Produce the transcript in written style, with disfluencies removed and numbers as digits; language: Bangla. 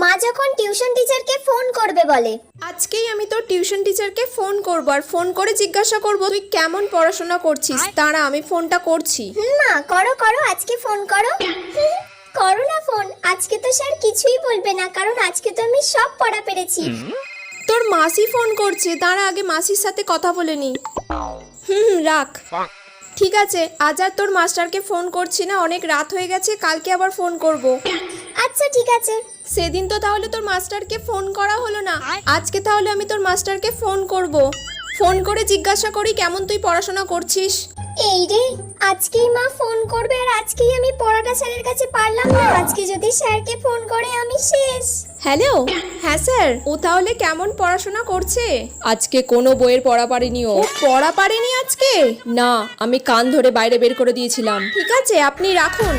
মা যখন টিউশন টিচারকে ফোন করবে বলে। আজকেই আমি তোর টিউশন টিচারকে ফোন করব আর ফোন করে জিজ্ঞাসা করব তুই কেমন পড়াশোনা করছিস। দাঁড়া আমি ফোনটা করছি। মা করো করো, আজকে ফোন করো। করো না ফোন, আজকে তো স্যার কিছুই বলবে না, কারণ আজকে তো আমি সব পড়া পেরেছি। তোর মাসি ফোন করছে, দাঁড়া আগে মাসির সাথে কথা বলে নি। রাখ। ঠিক আছে, আজ আর তোর মাস্টারকে ফোন করছি না, অনেক রাত হয়ে গেছে, কালকে আবার ফোন করব। আচ্ছা ঠিক আছে। সেদিন তো তাহলে তোর মাস্টারকে ফোন করা হলো না, আজকে তাহলে আমি তোর মাস্টারকে ফোন করব। ফোন করে জিজ্ঞাসা করি কেমন তুই পড়াশোনা করছিস। এই রে, আজকেই মা ফোন করবে আর আজকেই আমি পড়াটা স্যারের কাছে পারলাম না। আজকে যদি স্যারকে ফোন করে আমি শেষ। হ্যালো, হ্যাঁ স্যার, ও তাহলে কেমন পড়াশোনা করছে? আজকে কোনো বইয়ের পড়া পারেনি। ও পড়া পারেনি আজকে? না, আমি কান ধরে বাইরে বের করে দিয়েছিলাম। ঠিক আছে, আপনি রাখুন।